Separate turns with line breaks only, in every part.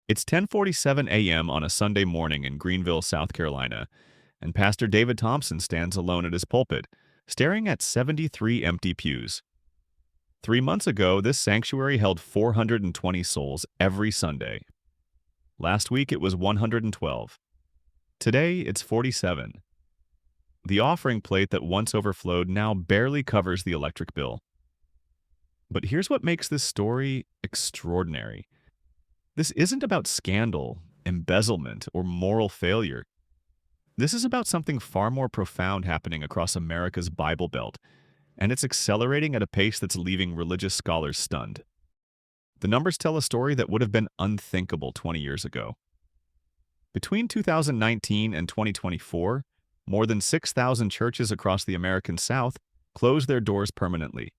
It's 10:47 a.m. on a Sunday morning in Greenville, South Carolina, and Pastor David Thompson stands alone at his pulpit, staring at 73 empty pews. 3 months ago, this sanctuary held 420 souls every Sunday. Last week, it was 112. Today, it's 47. The offering plate that once overflowed now barely covers the electric bill. But here's what makes this story extraordinary. This isn't about scandal, embezzlement, or moral failure. This is about something far more profound happening across America's Bible Belt, and it's accelerating at a pace that's leaving religious scholars stunned. The numbers tell a story that would have been unthinkable 20 years ago. Between 2019 and 2024, more than 6,000 churches across the American South closed their doors permanently.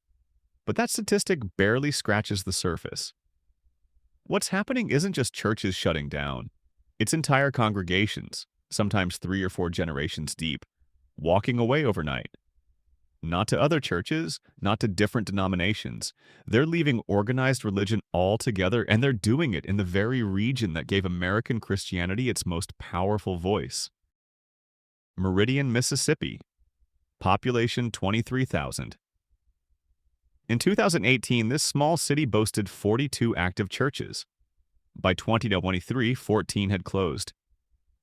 But that statistic barely scratches the surface. What's happening isn't just churches shutting down. It's entire congregations, sometimes 3 or 4 generations deep, walking away overnight. Not to other churches, not to different denominations. They're leaving organized religion altogether, and they're doing it in the very region that gave American Christianity its most powerful voice. Meridian, Mississippi. Population 23,000. In 2018, this small city boasted 42 active churches. By 2023, 14 had closed.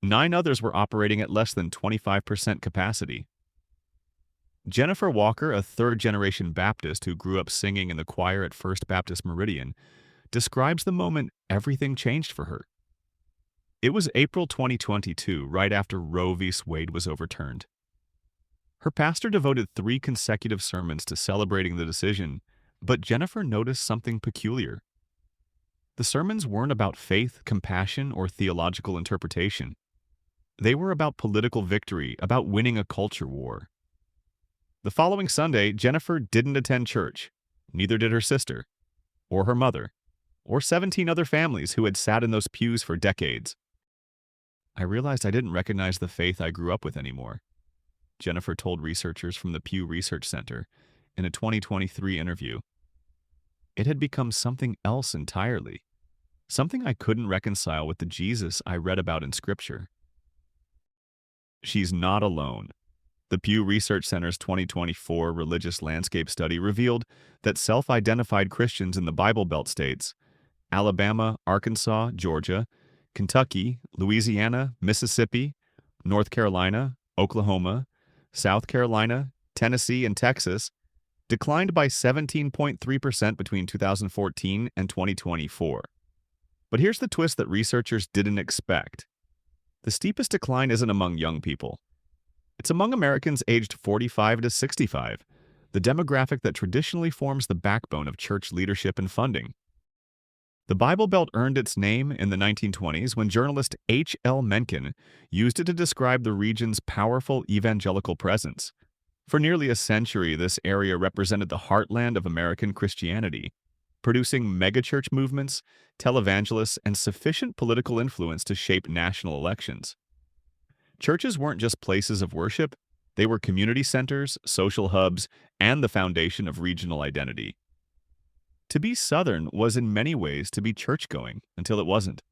9 others were operating at less than 25% capacity. Jennifer Walker, a third-generation Baptist who grew up singing in the choir at First Baptist Meridian, describes the moment everything changed for her. It was April 2022, right after Roe v. Wade was overturned. Her pastor devoted 3 consecutive sermons to celebrating the decision, but Jennifer noticed something peculiar. The sermons weren't about faith, compassion, or theological interpretation. They were about political victory, about winning a culture war. The following Sunday, Jennifer didn't attend church. Neither did her sister, or her mother, or 17 other families who had sat in those pews for decades. I realized I didn't recognize the faith I grew up with anymore, Jennifer told researchers from the Pew Research Center in a 2023 interview. It had become something else entirely, something I couldn't reconcile with the Jesus I read about in Scripture. She's not alone. The Pew Research Center's 2024 Religious Landscape Study revealed that self-identified Christians in the Bible Belt states, Alabama, Arkansas, Georgia, Kentucky, Louisiana, Mississippi, North Carolina, Oklahoma, South Carolina, Tennessee, and Texas, declined by 17.3% between 2014 and 2024. But here's the twist that researchers didn't expect. The steepest decline isn't among young people. It's among Americans aged 45 to 65, the demographic that traditionally forms the backbone of church leadership and funding. The Bible Belt earned its name in the 1920s when journalist H. L. Mencken used it to describe the region's powerful evangelical presence. For nearly a century, this area represented the heartland of American Christianity, producing megachurch movements, televangelists, and sufficient political influence to shape national elections. Churches weren't just places of worship, they were community centers, social hubs, and the foundation of regional identity. To be Southern was in many ways to be church-going until it wasn't.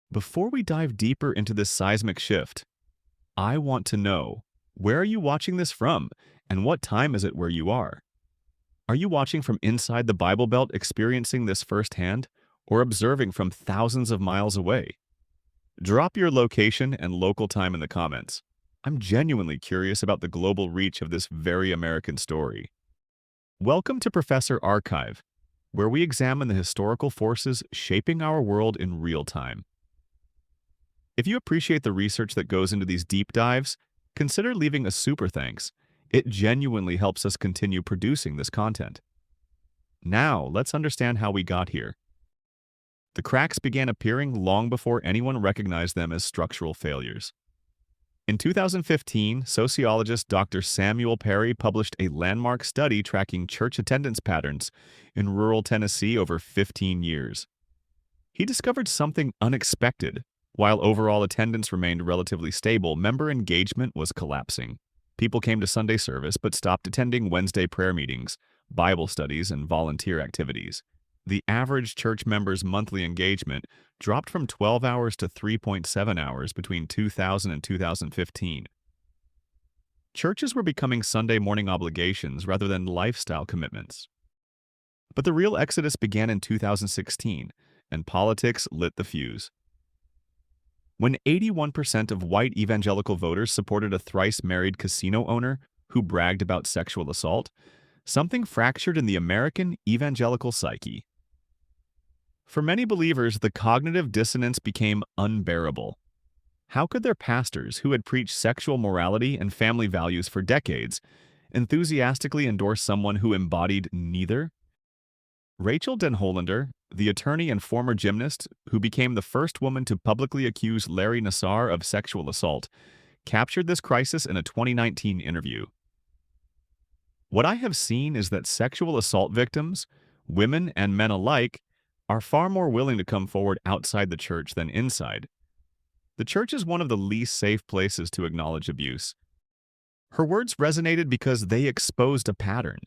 Before we dive deeper into this seismic shift, I want to know, where are you watching this from, and what time is it where you are? Are you watching from inside the Bible Belt, experiencing this firsthand, or observing from thousands of miles away? Drop your location and local time in the comments. I'm genuinely curious about the global reach of this very American story. Welcome to Professor Archive, where we examine the historical forces shaping our world in real time. If you appreciate the research that goes into these deep dives, consider leaving a super thanks. It genuinely helps us continue producing this content. Now, let's understand how we got here. The cracks began appearing long before anyone recognized them as structural failures. In 2015, sociologist Dr. Samuel Perry published a landmark study tracking church attendance patterns in rural Tennessee over 15 years. He discovered something unexpected. While overall attendance remained relatively stable, member engagement was collapsing. People came to Sunday service but stopped attending Wednesday prayer meetings, Bible studies, and volunteer activities. The average church member's monthly engagement dropped from 12 hours to 3.7 hours between 2000 and 2015. Churches were becoming Sunday morning obligations rather than lifestyle commitments. But the real exodus began in 2016, and politics lit the fuse. When 81% of white evangelical voters supported a thrice-married casino owner who bragged about sexual assault, something fractured in the American evangelical psyche. For many believers, the cognitive dissonance became unbearable. How could their pastors, who had preached sexual morality and family values for decades, enthusiastically endorse someone who embodied neither? Rachel Den Hollander, the attorney and former gymnast who became the first woman to publicly accuse Larry Nassar of sexual assault, captured this crisis in a 2019 interview. What I have seen is that sexual assault victims, women and men alike, are far more willing to come forward outside the church than inside. The church is one of the least safe places to acknowledge abuse. Her words resonated because they exposed a pattern.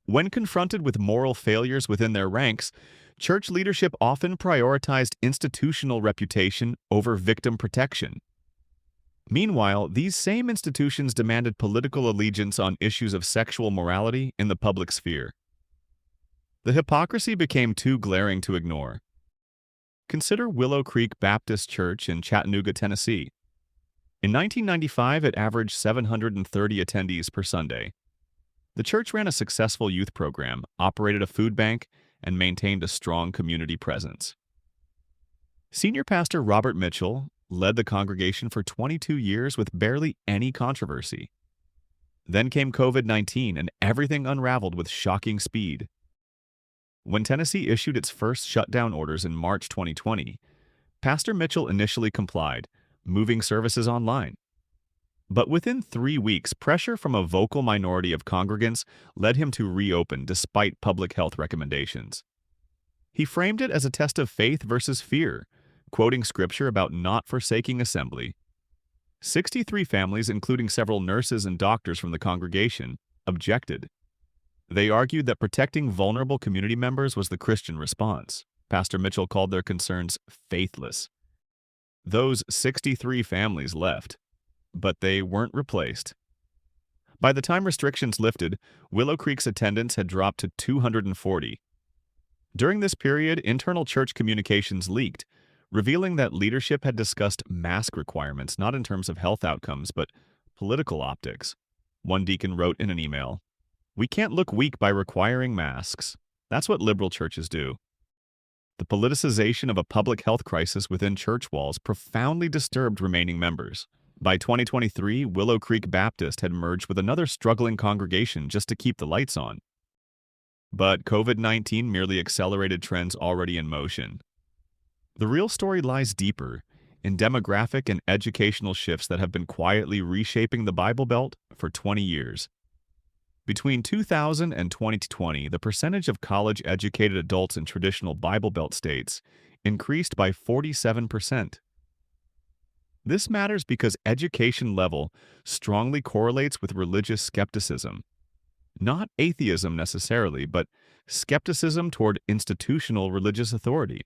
When confronted with moral failures within their ranks, church leadership often prioritized institutional reputation over victim protection. Meanwhile, these same institutions demanded political allegiance on issues of sexual morality in the public sphere. The hypocrisy became too glaring to ignore. Consider Willow Creek Baptist Church in Chattanooga, Tennessee. In 1995, it averaged 730 attendees per Sunday. The church ran a successful youth program, operated a food bank, and maintained a strong community presence. Senior pastor Robert Mitchell led the congregation for 22 years with barely any controversy. Then came COVID-19, and everything unraveled with shocking speed. When Tennessee issued its first shutdown orders in March 2020, Pastor Mitchell initially complied, moving services online. But within 3 weeks, pressure from a vocal minority of congregants led him to reopen despite public health recommendations. He framed it as a test of faith versus fear, quoting scripture about not forsaking assembly. 63 families, including several nurses and doctors from the congregation, objected. They argued that protecting vulnerable community members was the Christian response. Pastor Mitchell called their concerns faithless. Those 63 families left, but they weren't replaced. By the time restrictions lifted, Willow Creek's attendance had dropped to 240. During this period, internal church communications leaked, revealing that leadership had discussed mask requirements not in terms of health outcomes, but political optics. One deacon wrote in an email, "We can't look weak by requiring masks. That's what liberal churches do." The politicization of a public health crisis within church walls profoundly disturbed remaining members. By 2023, Willow Creek Baptist had merged with another struggling congregation just to keep the lights on. But COVID-19 merely accelerated trends already in motion. The real story lies deeper, in demographic and educational shifts that have been quietly reshaping the Bible Belt for 20 years. Between 2000 and 2020, the percentage of college-educated adults in traditional Bible Belt states increased by 47%. This matters because education level strongly correlates with religious skepticism. Not atheism necessarily, but skepticism toward institutional religious authority.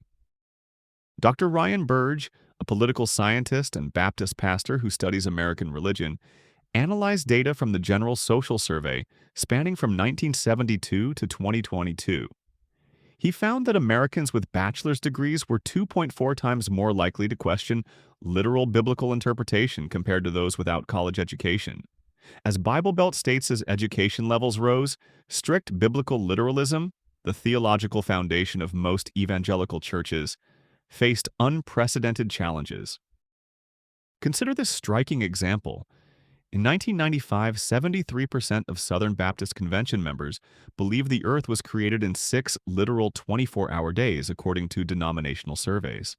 Dr. Ryan Burge, a political scientist and Baptist pastor who studies American religion, analyzed data from the General Social Survey spanning from 1972 to 2022. He found that Americans with bachelor's degrees were 2.4 times more likely to question literal biblical interpretation compared to those without college education. As Bible Belt states' education levels rose, strict biblical literalism, the theological foundation of most evangelical churches, faced unprecedented challenges. Consider this striking example. In 1995, 73% of Southern Baptist Convention members believed the earth was created in 6 literal 24-hour days, according to denominational surveys.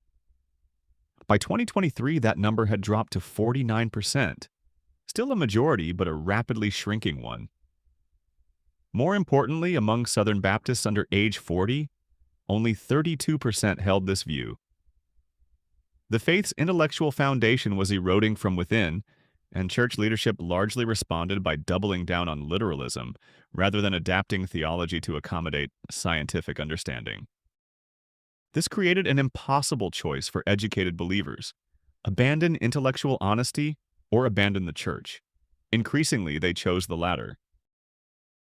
By 2023, that number had dropped to 49%. Still a majority, but a rapidly shrinking one. More importantly, among Southern Baptists under age 40, only 32% held this view. The faith's intellectual foundation was eroding from within, and church leadership largely responded by doubling down on literalism rather than adapting theology to accommodate scientific understanding. This created an impossible choice for educated believers: abandon intellectual honesty or abandon the church. Increasingly, they chose the latter.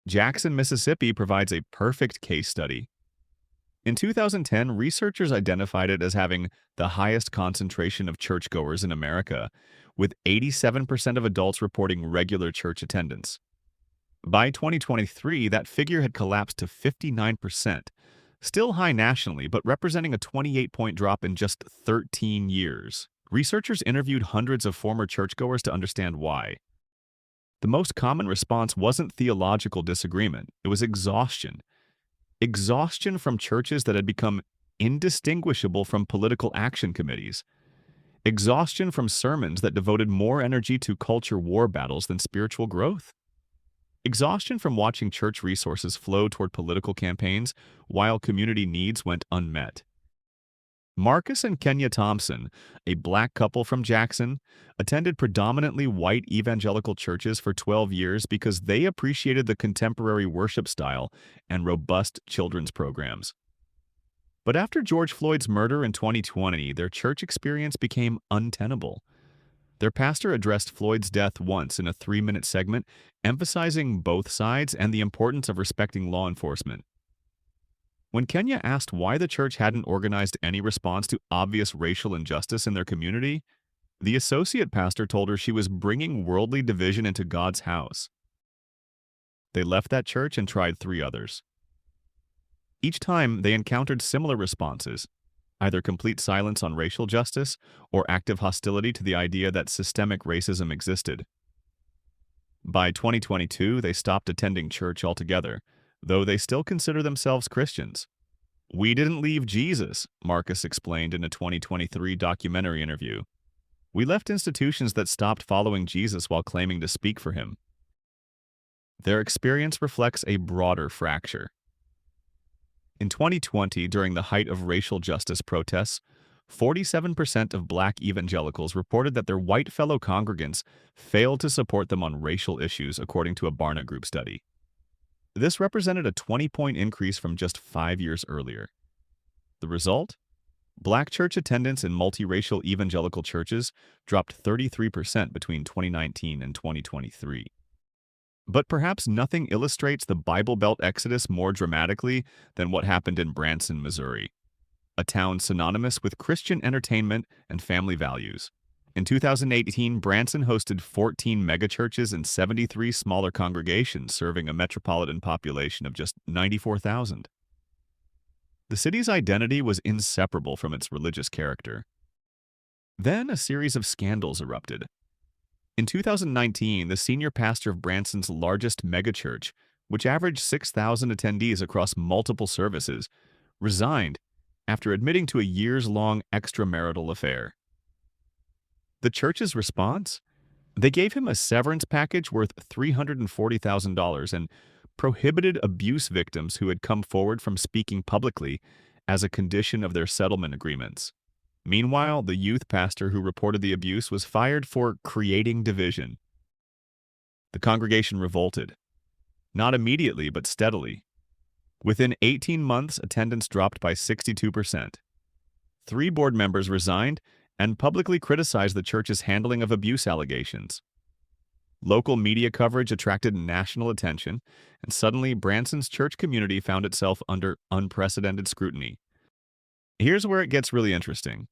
Jackson, Mississippi provides a perfect case study. In 2010, researchers identified it as having the highest concentration of churchgoers in America, with 87% of adults reporting regular church attendance. By 2023, that figure had collapsed to 59%, still high nationally, but representing a 28-point drop in just 13 years. Researchers interviewed hundreds of former churchgoers to understand why. The most common response wasn't theological disagreement, it was exhaustion. Exhaustion from churches that had become indistinguishable from political action committees. Exhaustion from sermons that devoted more energy to culture war battles than spiritual growth. Exhaustion from watching church resources flow toward political campaigns while community needs went unmet. Marcus and Kenya Thompson, a black couple from Jackson, attended predominantly white evangelical churches for 12 years because they appreciated the contemporary worship style and robust children's programs. But after George Floyd's murder in 2020, their church experience became untenable. Their pastor addressed Floyd's death once in a 3-minute segment, emphasizing both sides and the importance of respecting law enforcement. When Kenya asked why the church hadn't organized any response to obvious racial injustice in their community, the associate pastor told her she was bringing worldly division into God's house. They left that church and tried 3 others. Each time, they encountered similar responses: either complete silence on racial justice or active hostility to the idea that systemic racism existed. By 2022, they stopped attending church altogether, though they still consider themselves Christians. "We didn't leave Jesus," Marcus explained in a 2023 documentary interview. "We left institutions that stopped following Jesus while claiming to speak for him." Their experience reflects a broader fracture. In 2020, during the height of racial justice protests, 47% of black evangelicals reported that their white fellow congregants failed to support them on racial issues, according to a Barna Group study. This represented a 20-point increase from just 5 years earlier. The result? Black church attendance in multiracial evangelical churches dropped 33% between 2019 and 2023. But perhaps nothing illustrates the Bible Belt exodus more dramatically than what happened in Branson, Missouri, a town synonymous with Christian entertainment and family values. In 2018, Branson hosted 14 megachurches and 73 smaller congregations, serving a metropolitan population of just 94,000. The city's identity was inseparable from its religious character. Then a series of scandals erupted. In 2019, the senior pastor of Branson's largest megachurch, which averaged 6,000 attendees across multiple services, resigned after admitting to a years-long extramarital affair. The church's response? They gave him a severance package worth $340,000 and prohibited abuse victims who had come forward from speaking publicly as a condition of their settlement agreements. Meanwhile, the youth pastor who reported the abuse was fired for creating division. The congregation revolted. Not immediately, but steadily. Within 18 months, attendance dropped by 62%. 3 board members resigned and publicly criticized the church's handling of abuse allegations. Local media coverage attracted national attention, and suddenly Branson's church community found itself under unprecedented scrutiny. Here's where it gets really interesting.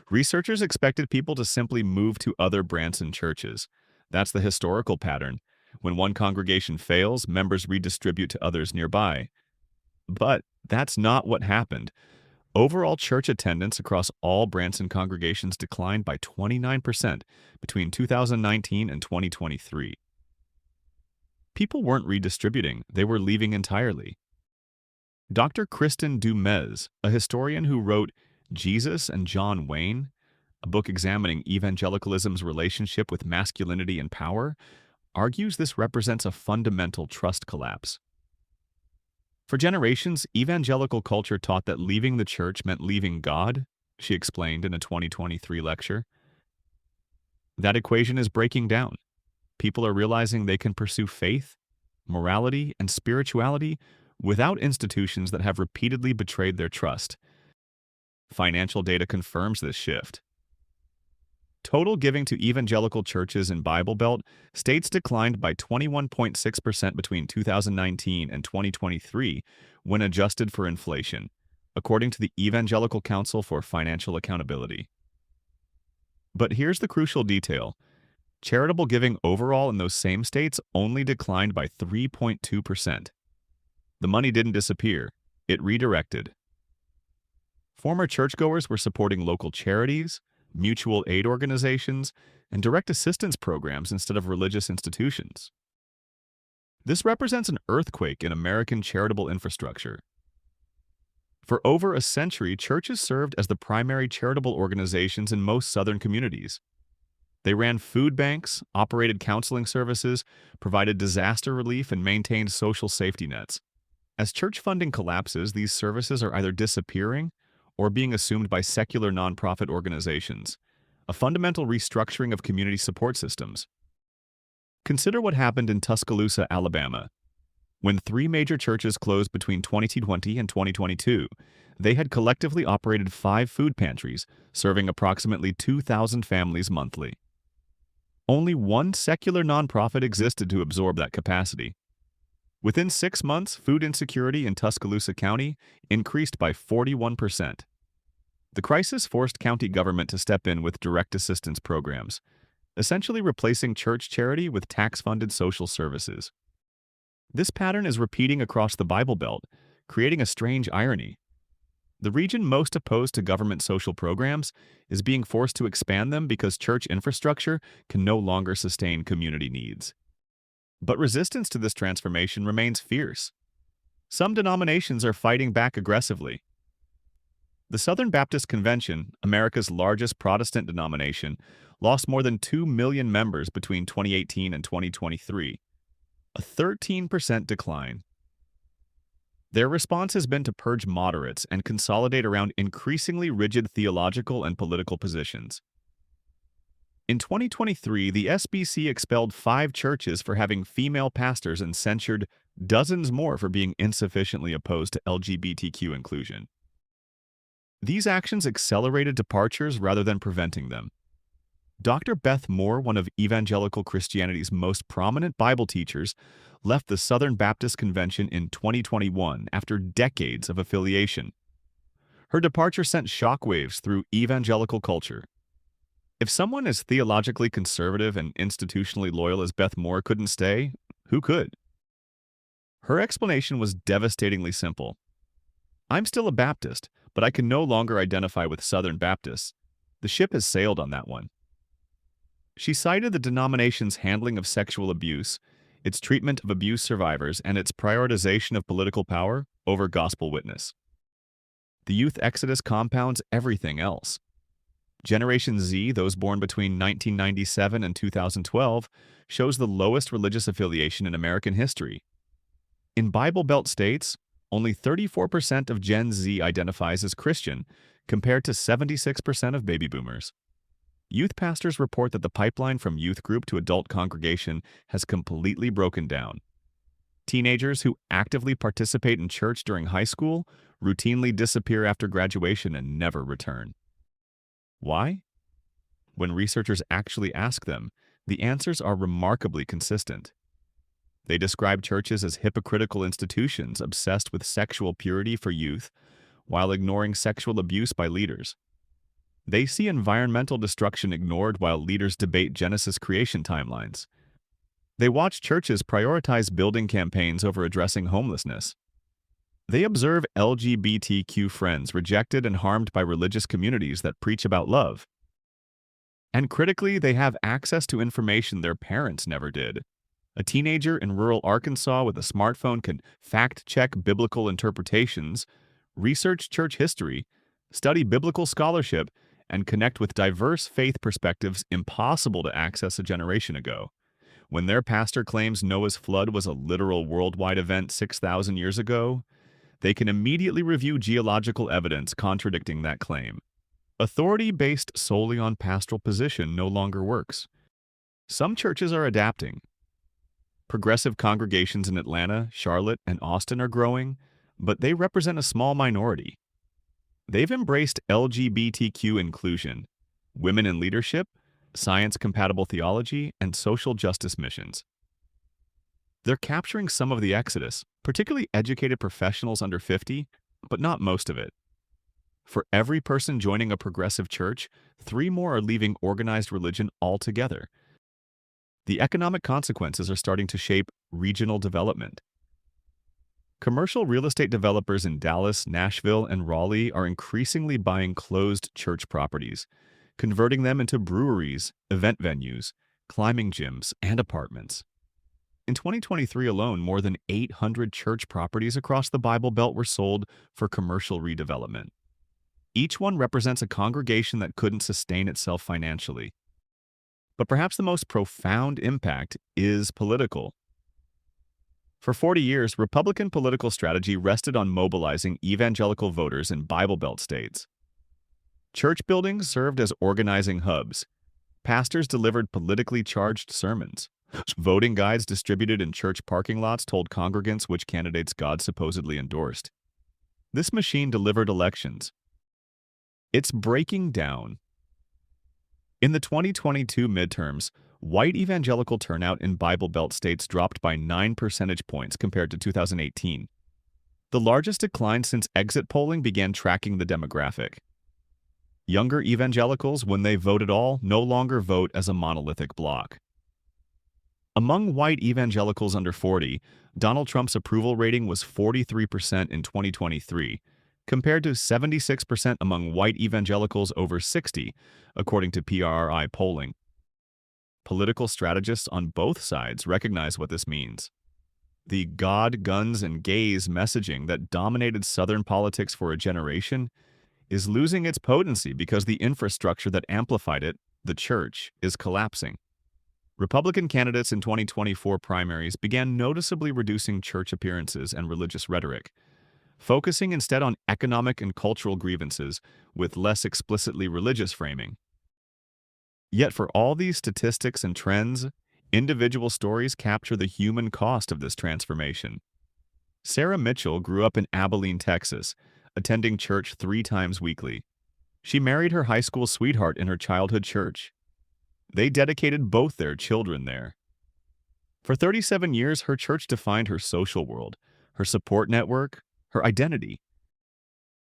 Researchers expected people to simply move to other Branson churches. That's the historical pattern. When one congregation fails, members redistribute to others nearby. But that's not what happened. Overall church attendance across all Branson congregations declined by 29% between 2019 and 2023. People weren't redistributing, they were leaving entirely. Dr. Kristen Dumez, a historian who wrote Jesus and John Wayne, a book examining evangelicalism's relationship with masculinity and power, argues this represents a fundamental trust collapse. For generations, evangelical culture taught that leaving the church meant leaving God, she explained in a 2023 lecture. That equation is breaking down. People are realizing they can pursue faith, morality, and spirituality without institutions that have repeatedly betrayed their trust. Financial data confirms this shift. Total giving to evangelical churches in Bible Belt states declined by 21.6% between 2019 and 2023 when adjusted for inflation, according to the Evangelical Council for Financial Accountability. But here's the crucial detail. Charitable giving overall in those same states only declined by 3.2%. The money didn't disappear, it redirected. Former churchgoers were supporting local charities, mutual aid organizations, and direct assistance programs instead of religious institutions. This represents an earthquake in American charitable infrastructure. For over a century, churches served as the primary charitable organizations in most Southern communities. They ran food banks, operated counseling services, provided disaster relief, and maintained social safety nets. As church funding collapses, these services are either disappearing or being assumed by secular nonprofit organizations, a fundamental restructuring of community support systems. Consider what happened in Tuscaloosa, Alabama. When 3 major churches closed between 2020 and 2022, they had collectively operated 5 food pantries, serving approximately 2,000 families monthly. Only one secular nonprofit existed to absorb that capacity. Within 6 months, food insecurity in Tuscaloosa County increased by 41%. The crisis forced county government to step in with direct assistance programs, essentially replacing church charity with tax-funded social services. This pattern is repeating across the Bible Belt, creating a strange irony. The region most opposed to government social programs is being forced to expand them because church infrastructure can no longer sustain community needs. But resistance to this transformation remains fierce. Some denominations are fighting back aggressively. The Southern Baptist Convention, America's largest Protestant denomination, lost more than 2 million members between 2018 and 2023, a 13% decline. Their response has been to purge moderates and consolidate around increasingly rigid theological and political positions. In 2023, the SBC expelled 5 churches for having female pastors and censured dozens more for being insufficiently opposed to LGBTQ inclusion. These actions accelerated departures rather than preventing them. Dr. Beth Moore, one of evangelical Christianity's most prominent Bible teachers, left the Southern Baptist Convention in 2021 after decades of affiliation. Her departure sent shockwaves through evangelical culture. If someone as theologically conservative and institutionally loyal as Beth Moore couldn't stay, who could? Her explanation was devastatingly simple. I'm still a Baptist, but I can no longer identify with Southern Baptists. The ship has sailed on that one. She cited the denomination's handling of sexual abuse, its treatment of abuse survivors, and its prioritization of political power over gospel witness. The youth exodus compounds everything else. Generation Z, those born between 1997 and 2012, shows the lowest religious affiliation in American history. In Bible Belt states, only 34% of Gen Z identifies as Christian, compared to 76% of baby boomers. Youth pastors report that the pipeline from youth group to adult congregation has completely broken down. Teenagers who actively participate in church during high school routinely disappear after graduation and never return. Why? When researchers actually ask them, the answers are remarkably consistent. They describe churches as hypocritical institutions obsessed with sexual purity for youth while ignoring sexual abuse by leaders. They see environmental destruction ignored while leaders debate Genesis creation timelines. They watch churches prioritize building campaigns over addressing homelessness. They observe LGBTQ friends rejected and harmed by religious communities that preach about love. And critically, they have access to information their parents never did. A teenager in rural Arkansas with a smartphone can fact-check biblical interpretations, research church history, study biblical scholarship, and connect with diverse faith perspectives impossible to access a generation ago. When their pastor claims Noah's flood was a literal worldwide event 6,000 years ago, they can immediately review geological evidence contradicting that claim. Authority based solely on pastoral position no longer works. Some churches are adapting. Progressive congregations in Atlanta, Charlotte, and Austin are growing, but they represent a small minority. They've embraced LGBTQ inclusion, women in leadership, science-compatible theology, and social justice missions. They're capturing some of the exodus, particularly educated professionals under 50, but not most of it. For every person joining a progressive church, 3 more are leaving organized religion altogether. The economic consequences are starting to shape regional development. Commercial real estate developers in Dallas, Nashville, and Raleigh are increasingly buying closed church properties, converting them into breweries, event venues, climbing gyms, and apartments. In 2023 alone, more than 800 church properties across the Bible Belt were sold for commercial redevelopment. Each one represents a congregation that couldn't sustain itself financially. But perhaps the most profound impact is political. For 40 years, Republican political strategy rested on mobilizing evangelical voters in Bible Belt states. Church buildings served as organizing hubs. Pastors delivered politically charged sermons. Voting guides distributed in church parking lots told congregants which candidates God supposedly endorsed. This machine delivered elections. It's breaking down. In the 2022 midterms, white evangelical turnout in Bible Belt states dropped by 9 percentage points compared to 2018, the largest decline since exit polling began tracking the demographic. Younger evangelicals, when they vote at all, no longer vote as a monolithic bloc. Among white evangelicals under 40, Donald Trump's approval rating was 43% in 2023, compared to 76% among white evangelicals over 60, according to PRI polling. Political strategists on both sides recognize what this means. The God, guns, and gays messaging that dominated Southern politics for a generation is losing its potency because the infrastructure that amplified it, the church, is collapsing. Republican candidates in 2024 primaries began noticeably reducing church appearances and religious rhetoric, focusing instead on economic and cultural grievances with less explicitly religious framing. Yet for all these statistics and trends, individual stories capture the human cost of this transformation. Sarah Mitchell grew up in Abilene, Texas, attending church 3 times weekly. She married her high school sweetheart in her childhood church. They dedicated both their children there. For 37 years, her church defined her social world, her support network, her identity.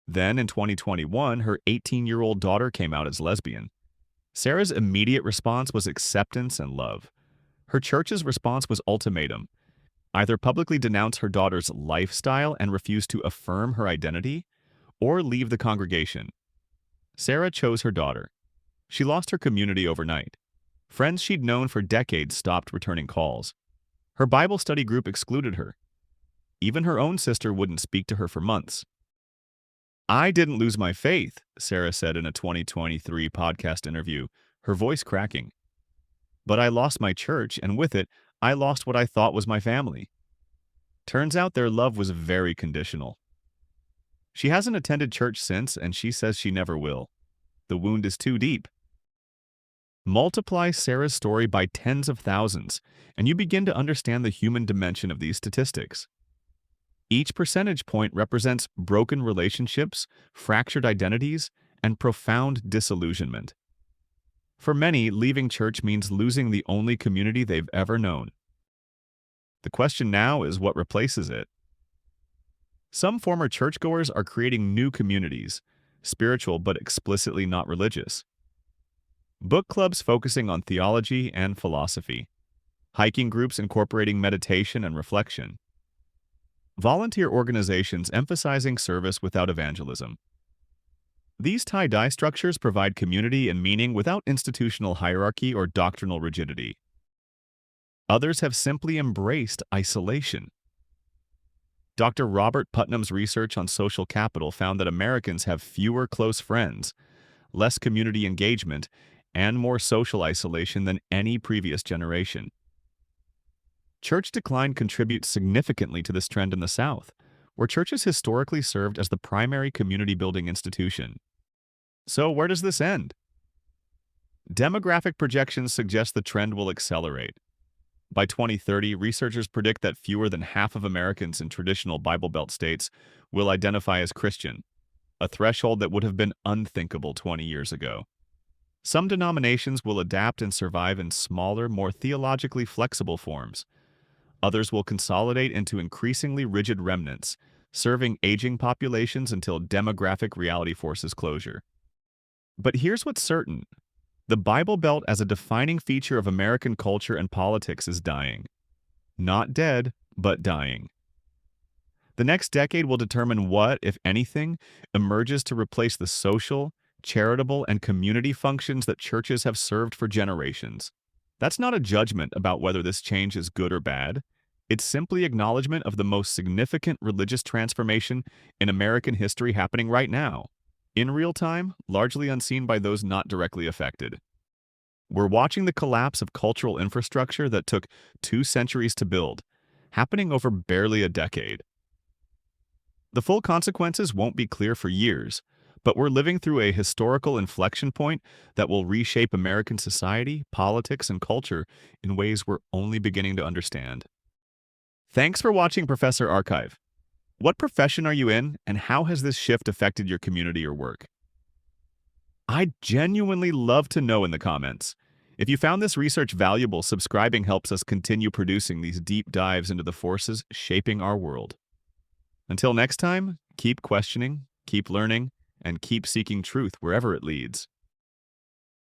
Then, in 2021, her 18-year-old daughter came out as lesbian. Sarah's immediate response was acceptance and love. Her church's response was ultimatum. Either publicly denounce her daughter's lifestyle and refuse to affirm her identity, or leave the congregation. Sarah chose her daughter. She lost her community overnight. Friends she'd known for decades stopped returning calls. Her Bible study group excluded her. Even her own sister wouldn't speak to her for months. "I didn't lose my faith," Sarah said in a 2023 podcast interview, her voice cracking. "But I lost my church, and with it, I lost what I thought was my family." Turns out their love was very conditional. She hasn't attended church since, and she says she never will. The wound is too deep. Multiply Sarah's story by tens of thousands, and you begin to understand the human dimension of these statistics. Each percentage point represents broken relationships, fractured identities, and profound disillusionment. For many, leaving church means losing the only community they've ever known. The question now is what replaces it. Some former churchgoers are creating new communities, spiritual but explicitly not religious. Book clubs focusing on theology and philosophy. Hiking groups incorporating meditation and reflection. Volunteer organizations emphasizing service without evangelism. These tie-dye structures provide community and meaning without institutional hierarchy or doctrinal rigidity. Others have simply embraced isolation. Dr. Robert Putnam's research on social capital found that Americans have fewer close friends, less community engagement, and more social isolation than any previous generation. Church decline contributes significantly to this trend in the South, where churches historically served as the primary community-building institution. So where does this end? Demographic projections suggest the trend will accelerate. By 2030, researchers predict that fewer than half of Americans in traditional Bible Belt states will identify as Christian, a threshold that would have been unthinkable 20 years ago. Some denominations will adapt and survive in smaller, more theologically flexible forms. Others will consolidate into increasingly rigid remnants, serving aging populations until demographic reality forces closure. But here's what's certain. The Bible Belt as a defining feature of American culture and politics is dying. Not dead, but dying. The next decade will determine what, if anything, emerges to replace the social, charitable, and community functions that churches have served for generations. That's not a judgment about whether this change is good or bad. It's simply acknowledgement of the most significant religious transformation in American history happening right now, in real time, largely unseen by those not directly affected. We're watching the collapse of cultural infrastructure that took 2 centuries to build, happening over barely a decade. The full consequences won't be clear for years, but we're living through a historical inflection point that will reshape American society, politics, and culture in ways we're only beginning to understand. Thanks for watching Professor Archive. What profession are you in, and how has this shift affected your community or work? I'd genuinely love to know in the comments. If you found this research valuable, subscribing helps us continue producing these deep dives into the forces shaping our world. Until next time, keep questioning, keep learning, and keep seeking truth wherever it leads.